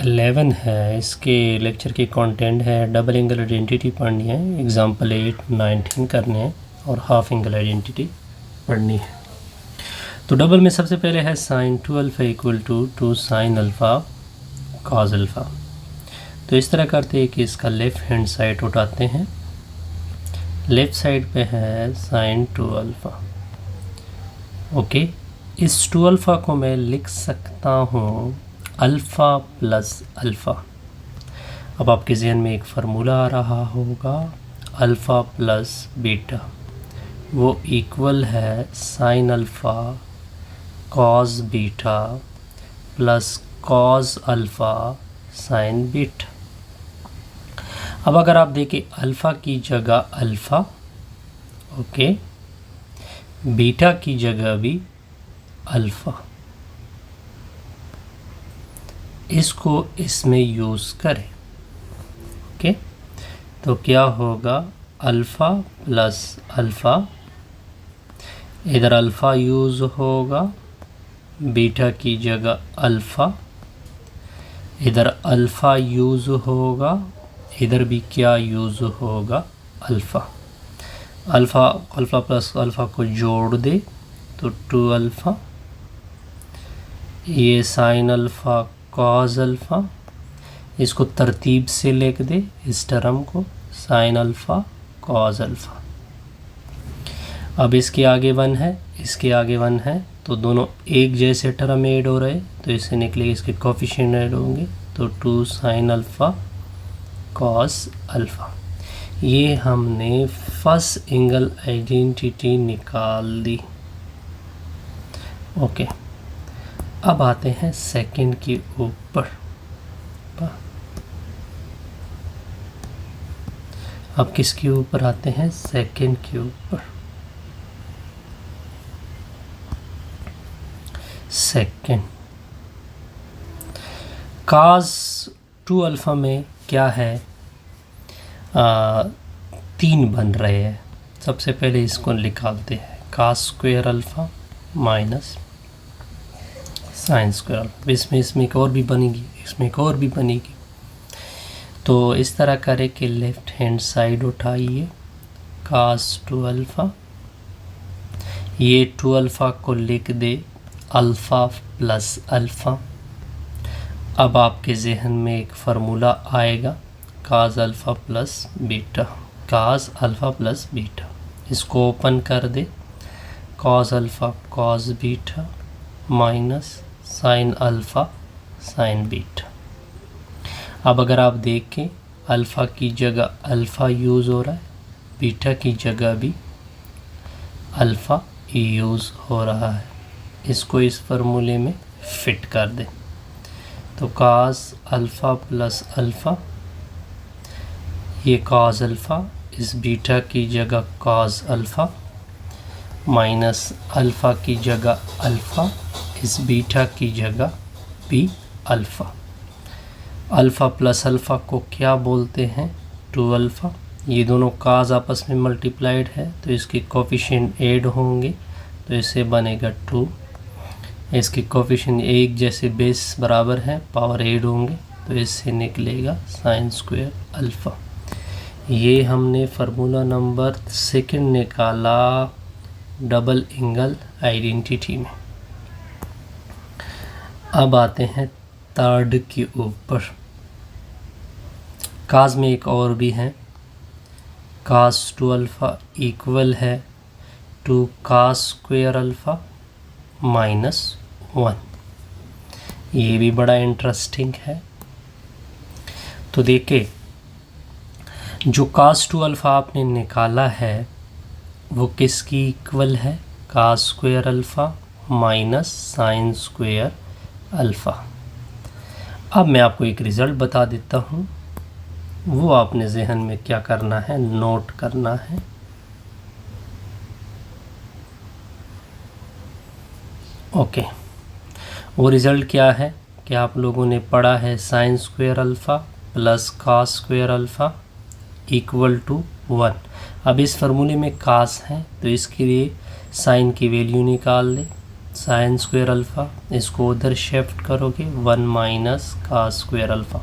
11 है, इसके लेक्चर की कंटेंट है डबल एंगल आइडेंटिटी पढ़नी है, एग्जांपल 8, 19 करने हैं और हाफ एंगल आइडेंटिटी पढ़नी है। तो डबल में सबसे पहले है sine 2 alpha equal to 2 sine alpha cos alpha. तो इस तरह करते हैं कि इसका लेफ़्ट हैंड साइड उठाते हैं, लेफ़्ट साइड पे है साइन 2 अल्फ़ा। ओके, इस 2 अल्फ़ा को मैं लिख सकता हूँ अल्फ़ा प्लस अल्फ़ा। अब आपके जहन में एक फार्मूला आ रहा होगा, अल्फ़ा प्लस बीटा, वो इक्वल है sign alpha cos beta plus cos alpha sine beta. अब अगर आप देखें अल्फ़ा की जगह अल्फ़ा, ओके, बीटा की जगह भी अल्फ़ा, इसको इसमें यूज़ करें। ओके, तो क्या होगा, अल्फ़ा प्लस अल्फ़ा, इधर अल्फ़ा यूज़ होगा, बीटा की जगह अल्फ़ा, इधर अल्फ़ा यूज़ होगा, इधर भी क्या यूज़ होगा, अल्फ़ा। अल्फ़ा प्लस अल्फ़ा को जोड़ दे तो 2 अल्फ़ा, ये साइन अल्फ़ा कॉस अल्फ़ा, इसको तरतीब से लिख दे इस टर्म को, साइन अल्फ़ा कॉस अल्फ़ा। अब इसके आगे 1 है, इसके आगे 1 है, तो दोनों एक जैसे टर्म ऐड हो रहे, तो इससे निकले इसके कोफिशिएंट ऐड होंगे, तो 2 साइन अल्फ़ा कॉस अल्फ़ा। ये हमने फर्स्ट एंगल आइडेंटिटी निकाल दी। ओके, अब आते हैं सेकंड के ऊपर। अब किसके ऊपर आते हैं, सेकंड के ऊपर। सेकंड कास 2 अल्फ़ा में क्या है, 3 बन रहे हैं। सबसे पहले इसको निकालते हैं, cos square alpha minus sine square alpha. इसमें एक और भी बनेगी, इसमें एक और भी बनेगी। तो इस तरह करें कि लेफ़्ट हैंड साइड उठाइए, कास 2 अल्फ़ा, ये 2 अल्फ़ा को लिख दे अल्फ़ा प्लस अल्फ़ा। अब आपके जहन में एक फार्मूला आएगा, cos alpha plus beta, cos alpha plus beta, इसको ओपन कर दे, cos alpha cos beta minus sine alpha sine beta. अब अगर आप देखें अल्फ़ा की जगह अल्फ़ा यूज़ हो रहा है, बीटा की जगह भी अल्फ़ा यूज़ हो रहा है, इसको इस फार्मूले में फिट कर दें। तो कास अल्फ़ा प्लस अल्फ़ा, ये कॉस अल्फ़ा, इस बीटा की जगह कॉस अल्फ़ा माइनस अल्फ़ा की जगह अल्फ़ा, इस बीटा की जगह भी अल्फ़ा। अल्फ़ा प्लस अल्फ़ा को क्या बोलते हैं, 2 अल्फ़ा। ये दोनों काज आपस में मल्टीप्लाइड है, तो इसके कोफिशिएंट ऐड होंगे, तो इससे बनेगा 2। इसके कोफिशिएंट एक जैसे बेस बराबर है, पावर ऐड होंगे, तो इससे निकलेगा साइन स्क्वायर अल्फ़ा। ये हमने फार्मूला नंबर 2 निकाला डबल एंगल आइडेंटिटी में। अब आते हैं थर्ड के ऊपर। काज में एक और भी है, कास 2 अल्फ़ा इक्वल है 2 कास स्क्वायर अल्फ़ा माइनस 1। ये भी बड़ा इंटरेस्टिंग है। तो देखिए, जो कास 2 अल्फ़ा आपने निकाला है वो किसकी इक्वल है, cos square alpha minus sine square alpha. अब मैं आपको एक रिज़ल्ट बता देता हूँ, वो आपने जहन में क्या करना है, नोट करना है। ओके, वो रिज़ल्ट क्या है कि आप लोगों ने पढ़ा है sine square alpha plus cos square alpha equal to 1। अब इस फार्मूले में कास है, तो इसके लिए साइन की वैल्यू निकाल लें, साइन स्क्वायर अल्फ़ा, इसको उधर शिफ्ट करोगे 1 माइनस कास स्क्वायर अल्फ़ा,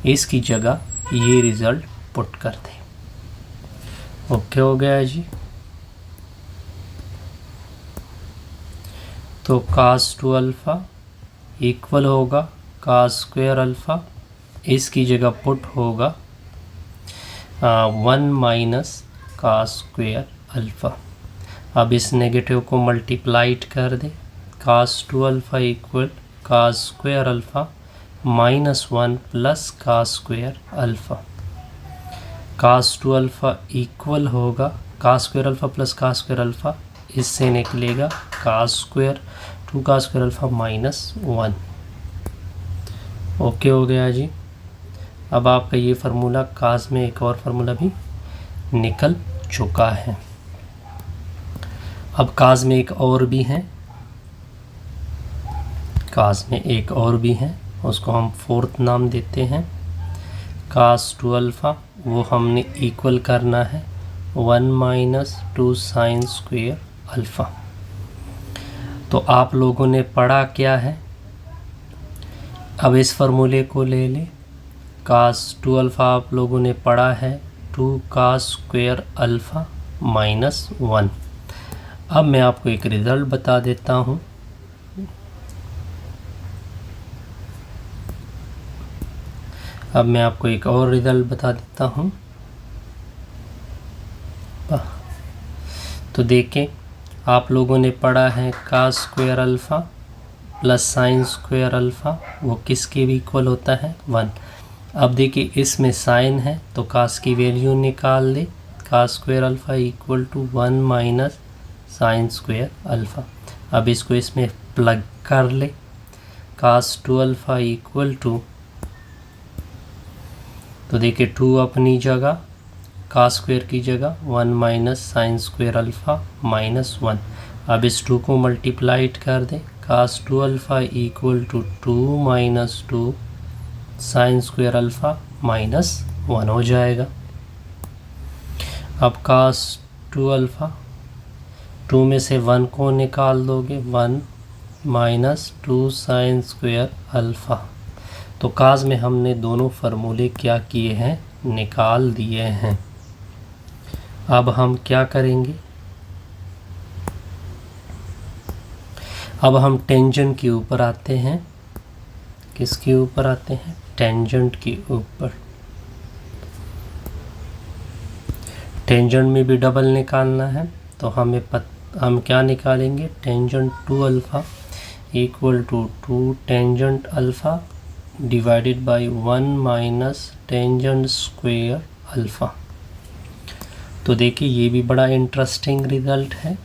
इसकी जगह ये रिज़ल्ट पुट कर दे। ओके हो गया जी। तो कास 2 अल्फ़ा इक्वल होगा कास स्क्वायर अल्फ़ा, इसकी जगह पुट होगा 1 माइनस कास स्क्वायर अल्फ़ा। अब इस नेगेटिव को मल्टीप्लाइड कर दे, cos 2 alpha equal cos square alpha minus 1 plus cos square alpha. Cos 2 alpha equal होगा cos square alpha plus cos square alpha, इससे निकलेगा cos square 2 cos square alpha minus 1। Okay हो गया जी। अब आपका ये फार्मूला कास में एक और फार्मूला भी निकल चुका है। अब कास में एक और भी है, कास में एक और भी है, उसको हम फोर्थ नाम देते हैं कास 2 अल्फ़ा। वो हमने इक्वल करना है 1 माइनस 2 साइन स्क्वायर अल्फ़ा। तो आप लोगों ने पढ़ा क्या है, अब इस फार्मूले को ले ले। कास 2 अल्फ़ा आप लोगों ने पढ़ा है 2 कास स्क्वायर अल्फ़ा माइनस 1। अब मैं आपको एक रिज़ल्ट बता देता हूँ। अब मैं आपको एक और रिज़ल्ट बता देता हूँ। तो देखें, आप लोगों ने पढ़ा है cos square alpha plus sine square alpha, वो किसके भी इक्वल होता है 1। अब देखिए इसमें साइन है तो कास की वैल्यू निकाल दे, cos square alpha equal to 1 minus sine square alpha. अब इसको इसमें प्लग कर ले, कास 2 अल्फ़ा इक्वल टू, तो देखिए 2 अपनी जगह, कास स्क्वायर की जगह 1 minus sine square alpha minus 1। अब इस 2 को मल्टीप्लाइड कर दे, cos 2 alpha equal to 2 minus 2 sine square alpha minus 1 हो जाएगा। अब कास 2 अल्फ़ा, 2 में से 1 को निकाल दोगे 1 माइनस 2 साइन स्क्वायर अल्फ़ा। तो कास में हमने दोनों फार्मूले क्या किए हैं, निकाल दिए हैं। अब हम क्या करेंगे, अब हम टेंजेंट के ऊपर आते हैं। किसके ऊपर आते हैं, टेंजेंट के ऊपर। टेंजेंट में भी डबल निकालना है तो हम क्या निकालेंगे, tangent 2 alpha equal to 2 tangent alpha divided by 1 minus tangent square alpha. तो देखिए ये भी बड़ा इंटरेस्टिंग रिज़ल्ट है।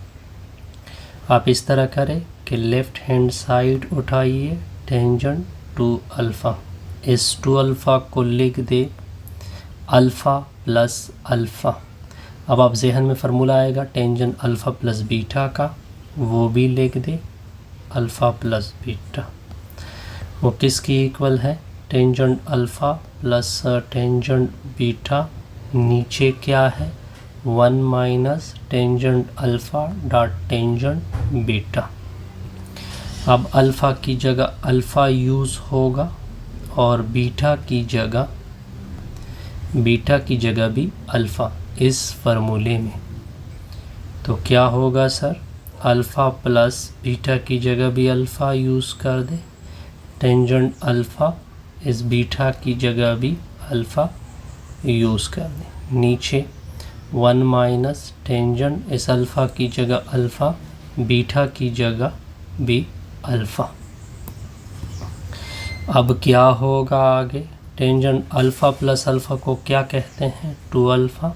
आप इस तरह करें कि लेफ़्ट हैंड साइड उठाइए टेंजेंट 2 अल्फ़ा, इस 2 अल्फ़ा को लिख दे अल्फ़ा प्लस अल्फ़ा। अब आप जहन में फार्मूला आएगा टेंजेंट अल्फ़ा प्लस बीटा का, वो भी लिख दे अल्फ़ा प्लस बीटा। वो किसकी इक्वल है, tangent alpha plus tangent beta, नीचे क्या है 1 minus tangent alpha dot tangent beta. अब अल्फ़ा की जगह अल्फ़ा यूज़ होगा और बीटा की जगह भी अल्फ़ा इस फार्मूले में। तो क्या होगा सर, अल्फ़ा प्लस बीटा की जगह भी अल्फ़ा यूज़ कर दे, टेंजेंट अल्फ़ा इस बीटा की जगह भी अल्फ़ा यूज़ कर दे, नीचे 1 माइनस टेंजेंट इस अल्फ़ा की जगह अल्फ़ा, बीटा की जगह भी अल्फ़ा। अब क्या होगा आगे, टेंजेंट अल्फ़ा प्लस अल्फ़ा को क्या कहते हैं, 2 अल्फ़ा।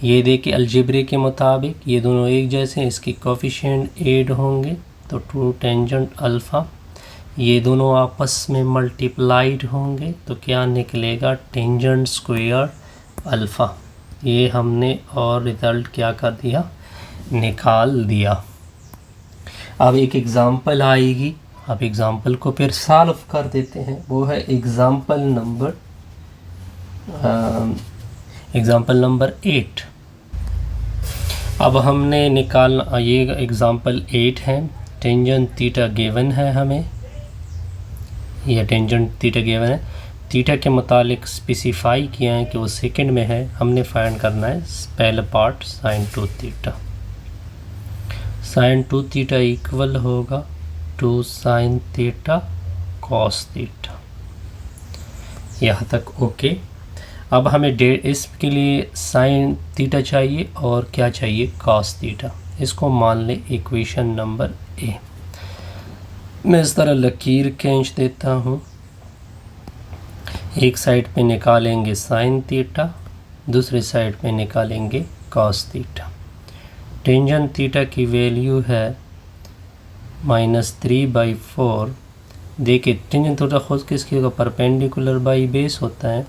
ये देखिए अलजेब्रे के मुताबिक ये दोनों एक जैसे हैं, इसकी कोफिशिएंट ऐड होंगे तो 2 टेंजेंट अल्फ़ा, ये दोनों आपस में मल्टीप्लाइड होंगे तो क्या निकलेगा, टेंजेंट स्क्वायर अल्फ़ा। ये हमने और रिज़ल्ट क्या कर दिया, निकाल दिया। अब एक एग्ज़ाम्पल आएगी, अब एग्ज़ाम्पल को फिर सॉल्व कर देते हैं। वो है एग्ज़ाम्पल नंबर 8। अब हमने निकालना, ये एग्ज़ाम्पल 8 है, टेंजेंट थीटा गिवन है हमें, यह टेंजेंट थीटा गिवन है, थीटा के मुतालिक स्पेसिफाई किया है कि वो सेकंड में है, हमने फाइंड करना है पहला part sine 2 theta. Sine 2 theta equal होगा 2 साइन थीटा कॉस थीटा। यहाँ तक ओके। अब हमें इसके लिए साइन थीटा चाहिए और क्या चाहिए, कॉस थीटा। इसको मान ले इक्वेशन नंबर ए। मैं इस तरह लकीर खींच देता हूँ, एक साइड पे निकालेंगे साइन थीटा, दूसरे साइड पे निकालेंगे कॉस थीटा। टेंजेंट थीटा की वैल्यू है -3/4। देखिए टेंजेंट थीटा खुद किसकी होगा, परपेंडिकुलर बाई बेस होता है।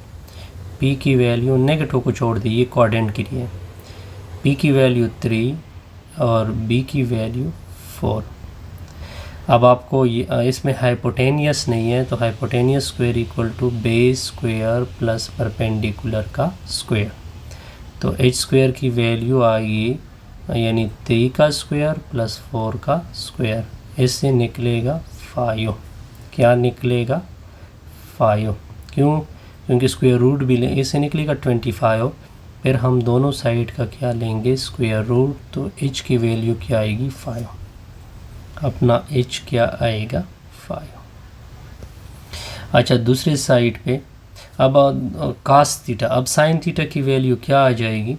पी की वैल्यू नेगेटिव को छोड़ दी, ये क्वाड्रेंट के लिए, पी की वैल्यू 3 और बी की वैल्यू 4। अब आपको इसमें हाइपोटेनियस नहीं है, तो hypotenuse square equal to base square plus perpendicular का स्क्वायर। तो एच स्क्वायर की वैल्यू आएगी यानी 3 का स्क्वायर प्लस 4 का स्क्वायर, इससे निकलेगा 5। क्या निकलेगा, 5। क्यों, क्योंकि स्क्वायर रूट भी लें, इससे निकलेगा 25। फिर हम दोनों साइड का क्या लेंगे, स्क्वायर रूट, तो h की वैल्यू क्या आएगी, 5। अपना h क्या आएगा, 5। अच्छा दूसरे साइड पे अब cos थीटा, अब sin थीटा की वैल्यू क्या आ जाएगी।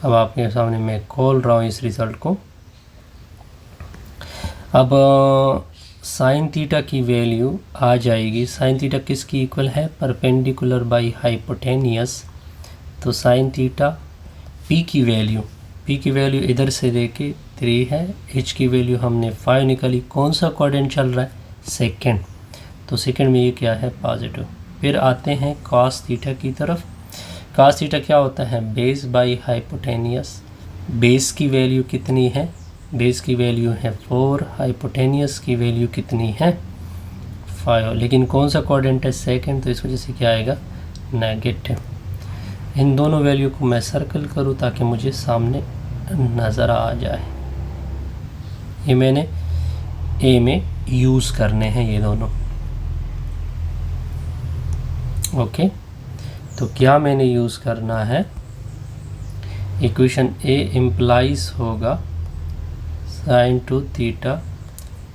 अब आपके सामने मैं खोल रहा हूँ इस रिज़ल्ट को। अब साइन थीटा की वैल्यू आ जाएगी, साइन थीटा किसकी इक्वल है, परपेंडिकुलर बाई हाइपोटेनियस। तो साइन थीटा पी की वैल्यू इधर से देके 3 है, एच की वैल्यू हमने 5 निकाली। कौन सा क्वाड्रेंट चल रहा है, सेकंड, तो सेकंड में ये क्या है, पॉजिटिव। फिर आते हैं कॉस थीटा की तरफ। कॉस थीटा क्या होता है, बेस बाई हाइपोटेनियस। बेस की वैल्यू कितनी है, बेस की वैल्यू है 4, हाइपोटेनियस की वैल्यू कितनी है, 5। लेकिन कौन सा क्वाड्रेंट है, सेकंड, तो इस वजह से क्या आएगा, नेगेटिव। इन दोनों वैल्यू को मैं सर्कल करूं ताकि मुझे सामने नज़र आ जाए। ये मैंने ए में यूज़ करने हैं ये दोनों, ओके। तो क्या मैंने यूज़ करना है, इक्वेशन ए इम्प्लाइज होगा साइन 2 थीटा,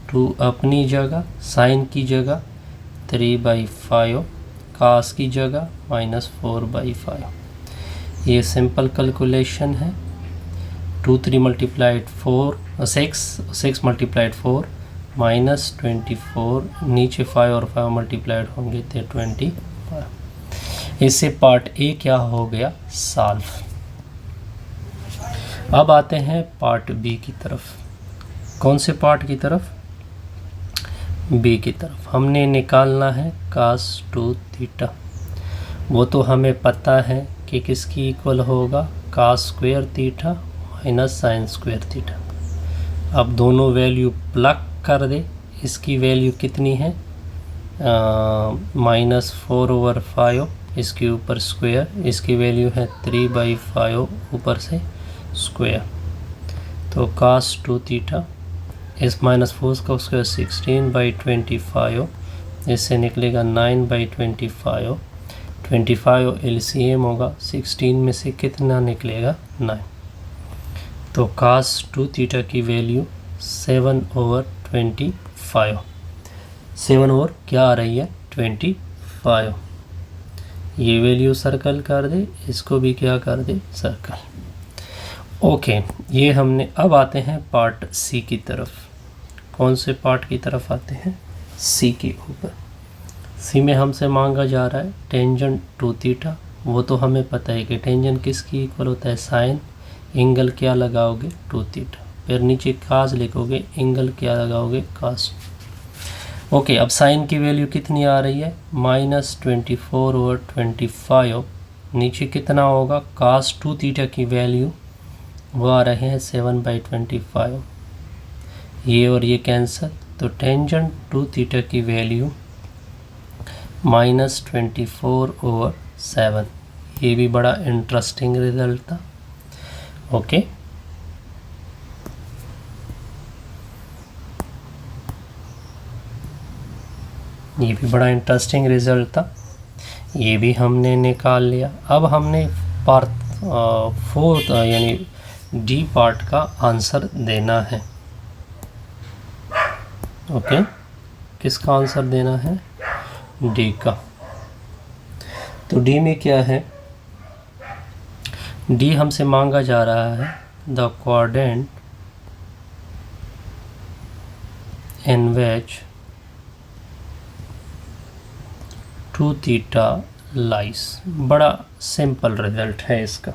2 अपनी जगह, साइन की जगह 3/5, कास की जगह -4/5। ये सिंपल कैलकुलेशन है। 2 3 मल्टीप्लाइड 4 6 मल्टीप्लाइड 4 -24, नीचे 5 और 5 मल्टीप्लाइड होंगे तो 25। इससे पार्ट ए क्या हो गया, सॉल्व। अब आते हैं पार्ट बी की तरफ। कौन से पार्ट की तरफ, बी की तरफ। हमने निकालना है cos 2 थीटा। वो तो हमें पता है कि किसकी इक्वल होगा, cos square theta minus sine square theta. अब दोनों वैल्यू प्लग कर दे, इसकी वैल्यू कितनी है, -4/5, इसके ऊपर स्क्वायर, इसकी वैल्यू है 3/5 ऊपर से स्क्वायर। तो cos 2 थीटा, इस -4 का स्क्वायर 16/25, इससे निकलेगा 9/25। 25 LCM होगा, 16 में से कितना निकलेगा, 9। तो cos 2 थीटा की वैल्यू 7/25, 7 और क्या आ रही है, 25। ये वैल्यू सर्कल कर दे, इसको भी क्या कर दे, सर्कल, ओके। ये हमने, अब आते हैं पार्ट सी की तरफ। कौन से पार्ट की तरफ आते हैं, सी के ऊपर। सी में हमसे मांगा जा रहा है टेंजेंट 2 थीटा। वो तो हमें पता है कि टेंजेंट किसकी इक्वल होता है, साइन, एंगल क्या लगाओगे, 2 थीटा। फिर नीचे काज लिखोगे, एंगल क्या लगाओगे, काज, ओके। अब साइन की वैल्यू कितनी आ रही है, -24/25। नीचे कितना होगा, cos 2 थीटा की वैल्यू वो आ रहे हैं 7/25। ये और ये कैंसिल, तो टेंजेंट 2 थीटा की वैल्यू -24/7। ये भी बड़ा इंटरेस्टिंग रिजल्ट था, ओके। ये भी बड़ा इंटरेस्टिंग रिज़ल्ट था, ये भी हमने निकाल लिया। अब हमने पार्ट फोर्थ यानी डी पार्ट का आंसर देना है। ओके, किसका आंसर देना है? डी का। तो डी में क्या है? डी हमसे मांगा जा रहा है the quadrant in which 2 theta lies. बड़ा सिंपल रिजल्ट है इसका।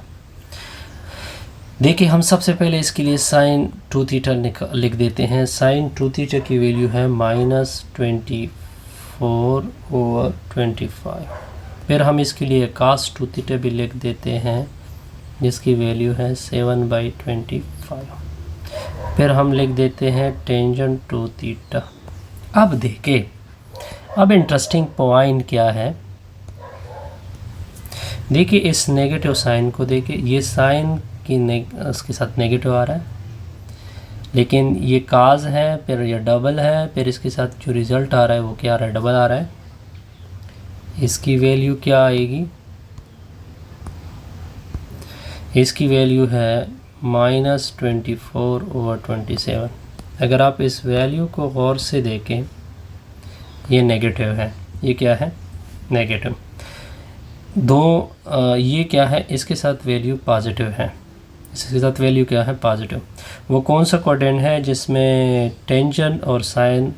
देखिए, हम सबसे पहले इसके लिए साइन 2 थीटा लिख देते हैं। साइन 2 थीटा की वैल्यू है -24/25। फिर हम इसके लिए कास 2 थीटा भी लिख देते हैं, जिसकी वैल्यू है 7/25। फिर हम लिख देते हैं टेंजेंट 2 थीटा। अब देखिए, अब इंटरेस्टिंग पॉइंट क्या है, देखिए इस नेगेटिव साइन को देखिए, ये साइन की उसके साथ नेगेटिव आ रहा है, लेकिन ये काज है, फिर ये डबल है, फिर इसके साथ जो रिज़ल्ट आ रहा है वो क्या आ रहा है? डबल आ रहा है। इसकी वैल्यू क्या आएगी? इसकी वैल्यू है -24/27। अगर आप इस वैल्यू को गौर से देखें, ये नेगेटिव है, ये क्या है? नेगेटिव। ये क्या है? इसके साथ वैल्यू पॉजिटिव है, इसके साथ वैल्यू क्या है? पॉजिटिव। वो कौन सा क्वाड्रेंट है जिसमें टेंजेंट और साइन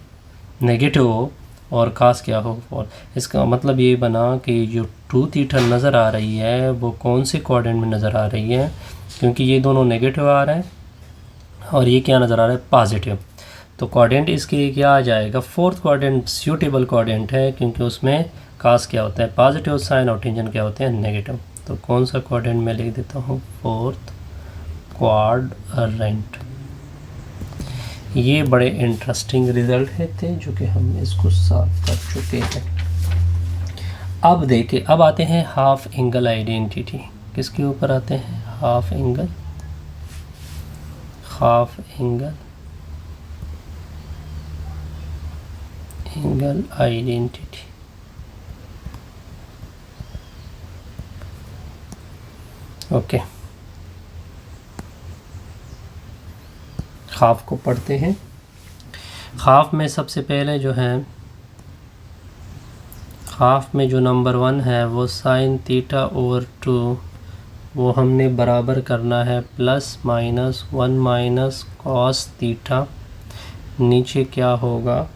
नेगेटिव हो और कास क्या हो? और इसका मतलब ये बना कि जो 2 थीटा नज़र आ रही है वो कौन से क्वाड्रेंट में नज़र आ रही है, क्योंकि ये दोनों नेगेटिव आ रहे हैं और ये क्या नज़र आ रहा है? पॉजिटिव। तो क्वाड्रेंट इसके लिए क्या आ जाएगा? फोर्थ क्वाड्रेंट सूटेबल क्वाड्रेंट है, क्योंकि उसमें कास क्या होता है? पॉजिटिव साइन, और टेंजेंट क्या होते हैं? नेगेटिव। तो कौन सा क्वाड्रेंट मैं लिख देता हूँ? Fourth quadrant. ये बड़े इंटरेस्टिंग रिजल्ट है थे जो कि हम इसको सॉल्व कर चुके हैं। अब देखिए, अब आते हैं हाफ एंगल आइडेंटिटी। किसके ऊपर आते हैं? Half angle identity. Okay, half को पढ़ते हैं। हाफ में सबसे पहले जो है, हाफ में जो नंबर 1 है वो साइन थीटा ओवर 2, वो हमने बराबर करना है +-1 माइनस कॉस थीटा, नीचे क्या होगा?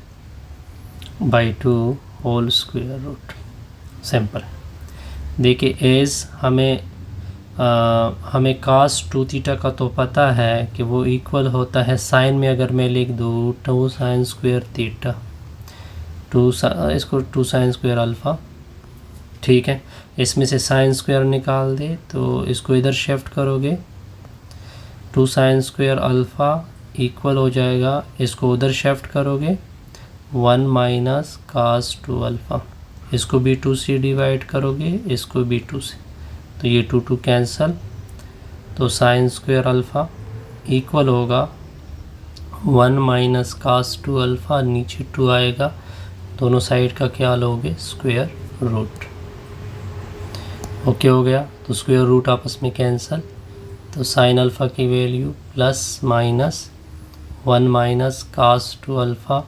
/2 होल स्क्वायर रूट। सिंपल। देखिए, एज हमें कास 2 थीटा का तो पता है कि वो इक्वल होता है, साइन में अगर मैं लिख दूँ 2 साइन स्क्वायर थीटा, इसको 2 साइन स्क्वायर अल्फ़ा। ठीक है, इसमें से साइन स्क्वायर निकाल दे तो इसको इधर शिफ्ट करोगे, 2 साइन स्क्वायर अल्फ़ा इक्वल हो जाएगा, इसको उधर शिफ्ट करोगे 1 माइनस कास 2 अल्फ़ा। इसको भी 2 से डिवाइड करोगे, इसको भी 2 से, तो ये 2 कैंसल, तो साइन स्क्वायर अल्फ़ा इक्वल होगा 1 माइनस कास 2 अल्फ़ा, नीचे 2 आएगा, दोनों साइड का क्या लोगे? Square root. ओके हो गया, तो स्क्वायर रूट आपस में कैंसल, तो साइन अल्फ़ा की वैल्यू +-1 माइनस कास 2 अल्फ़ा,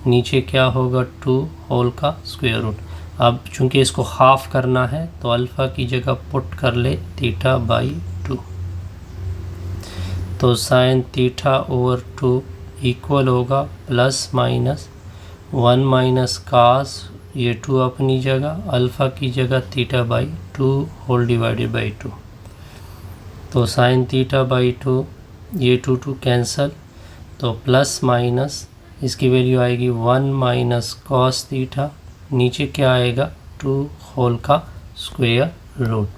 नीचे क्या होगा? 2 होल का स्क्वायर रूट। अब चूंकि इसको हाफ करना है तो अल्फ़ा की जगह पुट कर ले θ/2, तो साइन थीटा ओवर 2 इक्वल होगा +-1 माइनस कास, ये 2 अपनी जगह, अल्फ़ा की जगह θ/2 होल डिवाइडेड बाई 2, तो साइन θ/2, ये 2 कैंसल, तो प्लस माइनस इसकी वैल्यू आएगी 1 माइनस कॉस थीटा, नीचे क्या आएगा? 2 होल का स्क्वायर रूट।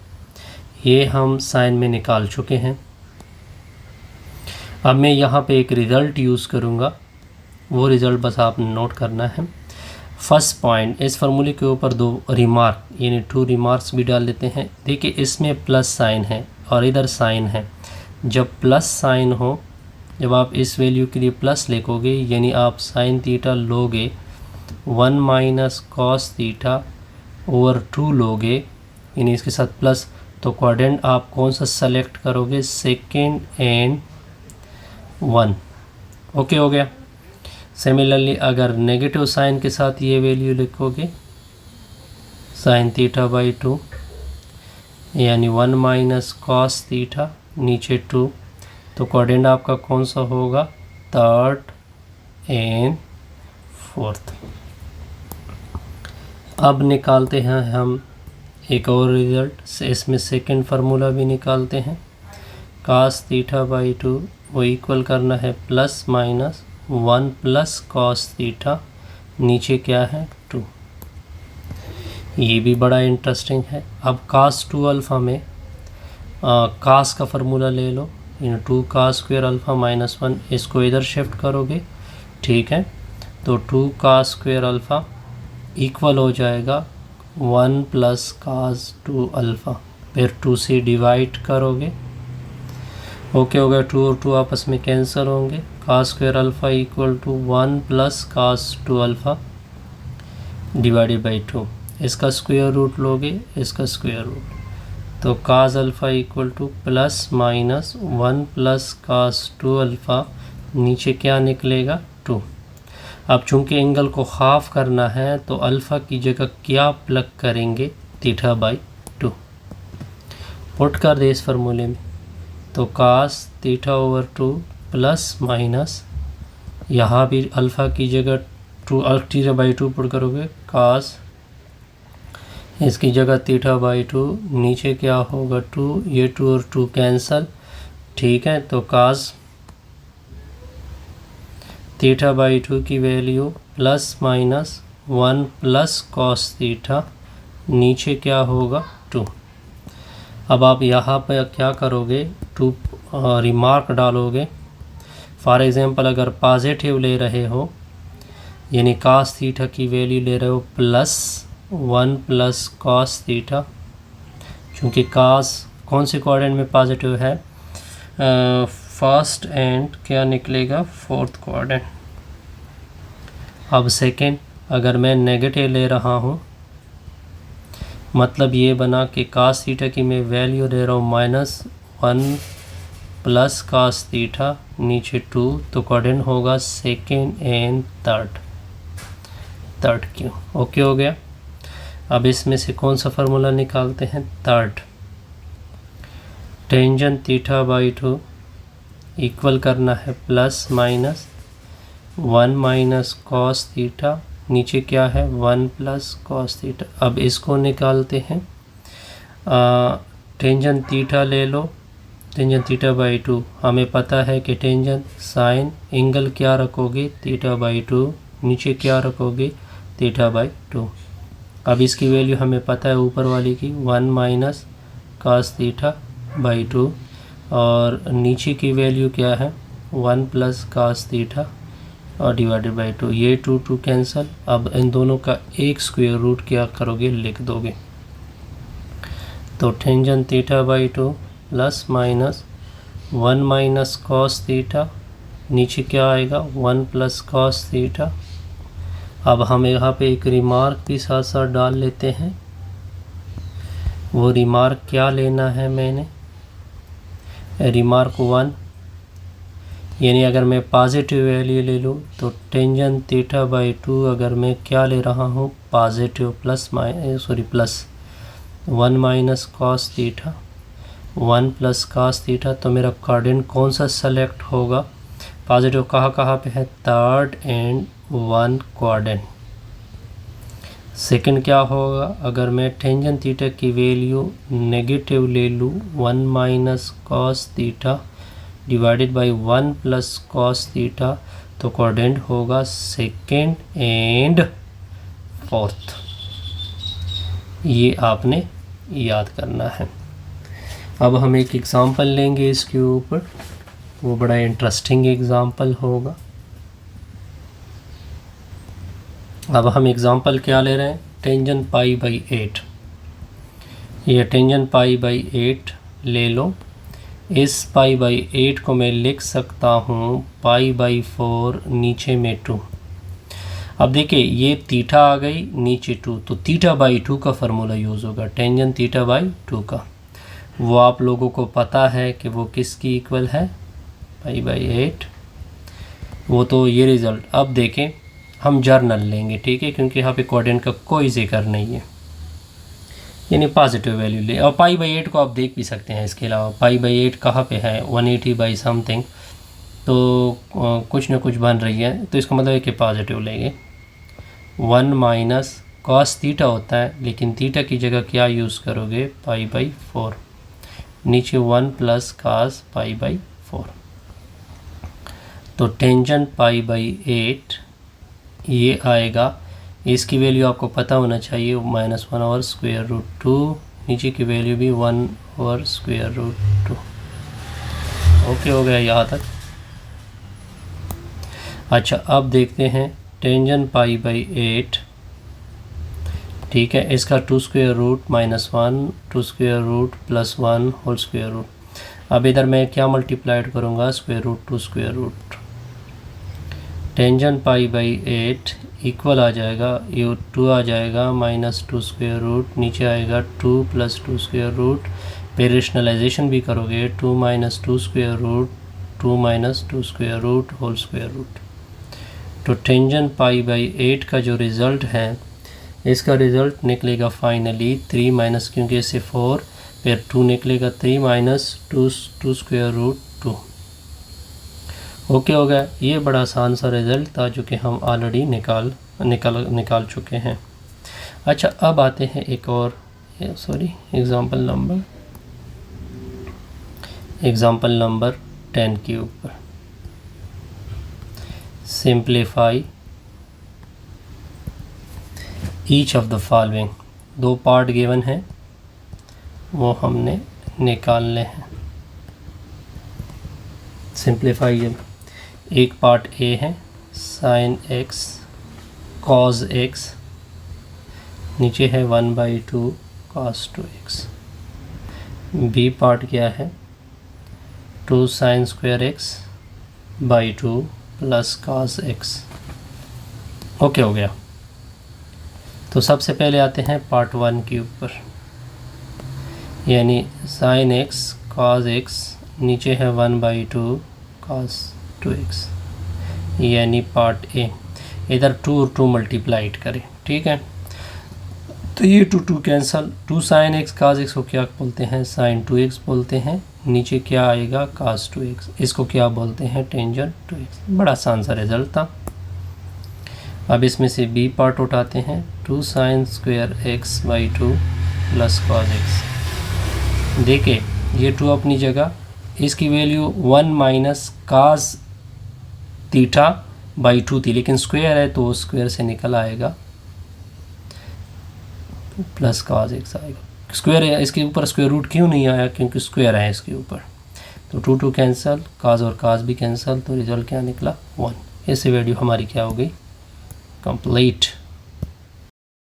ये हम साइन में निकाल चुके हैं। अब मैं यहाँ पे एक रिज़ल्ट यूज़ करूँगा, वो रिज़ल्ट बस आपने नोट करना है। फर्स्ट पॉइंट, इस फार्मूले के ऊपर 2 रिमार्क यानी 2 रिमार्क्स भी डाल लेते हैं। देखिए, इसमें प्लस साइन है और इधर साइन है। जब प्लस साइन हो, जब आप इस वैल्यू के लिए प्लस लिखोगे यानी आप साइन थीटा लोगे 1 माइनस कॉस थीटा ओवर 2 लोगे, यानी इसके साथ प्लस, तो क्वाड्रेंट आप कौन सा सेलेक्ट करोगे, सेकेंड एंड 1। ओके हो गया। सिमिलरली अगर नेगेटिव साइन के साथ ये वैल्यू लिखोगे, साइन थीटा बाई 2, यानी 1 माइनस कॉस थीटा नीचे 2, तो क्वाड्रेंट आपका कौन सा होगा, थर्ड एंड फोर्थ। अब निकालते हैं हम एक और रिजल्ट, इसमें सेकंड फार्मूला भी निकालते हैं। कास थीटा बाई 2 वो इक्वल करना है plus minus 1 plus cos theta, नीचे क्या है 2। ये भी बड़ा इंटरेस्टिंग है। अब कास 2 अल्फ़ा में कास का फार्मूला ले लो, इन 2 कास स्क्वायर अल्फ़ा माइनस 1, इसको इधर शिफ्ट करोगे, ठीक है, तो 2 कास स्क्वायर अल्फ़ा इक्वल हो जाएगा 1 प्लस कास 2 अल्फ़ा, फिर 2 से डिवाइड करोगे, ओके हो गया। 2 और 2 आपस में कैंसिल होंगे, cos square alpha equal to 1 plus cos 2 alpha divided by 2, इसका स्क्वायर रूट लोगे, इसका स्क्वायर रूट, तो cos alpha equal to plus minus 1 plus cos 2 alpha, नीचे क्या निकलेगा 2। अब चूंकि एंगल को हाफ करना है तो अल्फ़ा की जगह क्या प्लग करेंगे, थीटा बाई 2 पुट कर दे इस फार्मूले में, तो cos theta over 2 plus minus, यहाँ भी अल्फ़ा की जगह 2 थीटा बाई 2 पुट करोगे, कास इसकी जगह थीटा बाई 2, नीचे क्या होगा 2, ये 2 और 2 कैंसल, ठीक है, तो कास थीटा बाई 2 की value plus minus 1 plus cos theta, नीचे क्या होगा 2। अब आप यहाँ पर क्या करोगे, 2 रिमार्क डालोगे। फॉर एग्ज़ाम्पल अगर पॉजिटिव ले रहे हो, यानी कास थीटा की वैल्यू ले रहे हो प्लस 1 प्लस कॉस थीटा, चूँकि कास कौन से क्वाड्रेंट में पॉजिटिव है, फर्स्ट एंड क्या निकलेगा, फोर्थ क्वाड्रेंट। अब सेकेंड अगर मैं नेगेटिव ले रहा हूँ, मतलब ये बना कि कास थीटा की मैं वैल्यू दे रहा हूँ -1 प्लस कास थीटा, नीचे 2, तो क्वाड्रेंट होगा सेकेंड एंड थर्ड क्यों। ओके हो गया। अब इसमें से कौन सा फार्मूला निकालते हैं, third, tangent theta by 2 equal करना है plus minus 1 minus cos theta, नीचे क्या है 1 प्लस कॉस थीटा। अब इसको निकालते हैं, टेंजेंट थीटा ले लो, टेंजेंट थीटा बाई 2, हमें पता है कि टेंजेंट साइन एंगल क्या रखोगे, थीटा बाई 2, नीचे क्या रखोगे, थीटा बाई 2। अब इसकी वैल्यू हमें पता है ऊपर वाली की 1 माइनस कास थीटा बाई 2, और नीचे की वैल्यू क्या है 1 प्लस कास थीटा और डिवाइडेड बाई 2, ये 2 कैंसिल। अब इन दोनों का एक स्क्वायर रूट क्या करोगे, लिख दोगे, तो tangent theta by 2 plus minus 1 minus cos theta, नीचे क्या आएगा 1 प्लस कॉस थीटा। अब हम यहाँ पे एक रिमार्क भी साथ साथ डाल लेते हैं। वो रिमार्क क्या लेना है, मैंने रिमार्क 1, यानी अगर मैं पॉजिटिव वैल्यू ले लूँ तो टेंजेंट थीटा बाई 2 अगर मैं क्या ले रहा हूँ, positive plus plus 1 minus cos theta, 1 plus cos theta, तो मेरा क्वाड्रेंट कौन सा सेलेक्ट होगा, पॉजिटिव कहाँ पे है, थर्ड एंड 1 क्वाड्रेंट। सेकंड क्या होगा, अगर मैं टेंजेंट थीटा की वैल्यू नेगेटिव ले लूँ 1 minus cos theta divided by 1 plus cos theta, तो क्वाड्रेंट होगा सेकंड एंड फोर्थ। ये आपने याद करना है। अब हम एक एग्ज़ाम्पल लेंगे इसके ऊपर, वो बड़ा इंटरेस्टिंग एग्ज़ाम्पल होगा। अब हम एग्ज़ाम्पल क्या ले रहे हैं, टेंजेंट पाई बाई 8। ये टेंजेंट पाई बाई 8 ले लो, इस पाई बाई 8 को मैं लिख सकता हूँ पाई बाई 4, नीचे में 2। अब देखिए ये थीटा आ गई नीचे 2, तो थीटा बाई 2 का फार्मूला यूज़ होगा, टेंजेंट थीटा बाई 2 का। वो आप लोगों को पता है कि वो किसकी इक्वल है, पाई बाई 8। वो तो ये रिज़ल्ट। अब देखें हम जर्नल लेंगे, ठीक है, क्योंकि यहाँ पे कोऑर्डिनेट का कोई जिक्र नहीं है, यानी पॉजिटिव वैल्यू ले। और पाई बाई 8 को आप देख भी सकते हैं। इसके अलावा पाई बाई 8 कहाँ पे है, 180 बाई समथिंग, तो कुछ ना कुछ बन रही है, तो इसका मतलब है कि पॉजिटिव लेंगे। 1 माइनस कॉस थीटा होता है, लेकिन थीटा की जगह क्या यूज़ करोगे, पाई बाई 4। नीचे 1 प्लस कॉस पाई बाई 4। तो टेंजेंट पाई बाई 8 ये आएगा, इसकी वैल्यू आपको पता होना चाहिए, -1/√2। नीचे की वैल्यू भी 1/√2। ओके हो गया यहाँ तक। अच्छा अब देखते हैं टेंजेंट पाई बाई 8, ठीक है, इसका 2 square root -1, 2 square root +1 whole square root. अब इधर मैं क्या मल्टीप्लाइड करूँगा, square root 2 square root. Tangent pi by 8 equal आ जाएगा, ये 2 आ जाएगा -2 स्क्वायर रूट, नीचे आएगा 2 + 2 स्क्वायर रूट। फिर रेशनलाइजेशन भी करोगे, 2 - 2 square root, 2 - 2 square root whole square root. तो टेंजेंट पाई बाई 8 का जो रिज़ल्ट है, इसका रिज़ल्ट निकलेगा फाइनली 3 माइनस, क्योंकि इससे 4, फिर 2 निकलेगा, 3 - 2 स्क्वायर रूट 2। ओके हो गया। ये बड़ा आसान सा रिज़ल्ट था जो कि हम ऑलरेडी निकाल चुके हैं। अच्छा अब आते हैं एक और एग्ज़ाम्पल नंबर 10 के ऊपर। Simplify each of the following. 2 part given है, वो हमने निकालने हैं। सिंप्लीफाई, एक पार्ट ए है साइन x कॉस x, नीचे है 1/2 cos 2x। बी पार्ट क्या है, 2 sin square x by 2 plus cos x। Okay हो गया। तो सबसे पहले आते हैं पार्ट 1 के ऊपर, यानी साइन x cos x, नीचे है 1/2 cos 2x, यानी पार्ट ए। इधर 2 और 2 मल्टीप्लाइड करें, ठीक है, तो ये 2 cancel. 2 sin x cos x को क्या बोलते हैं, sin 2x बोलते हैं। नीचे क्या आएगा, cos 2x, इसको क्या बोलते हैं, टेंजेंट 2x। बड़ा आसान सा रिजल्ट था। अब इसमें से बी पार्ट उठाते हैं, 2 sin square x by 2 plus cos x। देखिए ये 2 अपनी जगह, इसकी value 1 minus cos theta by 2 थी, लेकिन स्क्वायर है तो स्क्वायर से निकल आएगा, प्लस cos x आएगा। स्क्वायर है, इसके ऊपर स्क्वायर रूट क्यों नहीं आया, क्योंकि स्क्वायर है इसके ऊपर। तो 2 कैंसल, cos और cos भी कैंसल, तो रिजल्ट क्या निकला, 1। इससे वैल्यू हमारी क्या हो गई, कंप्लीट।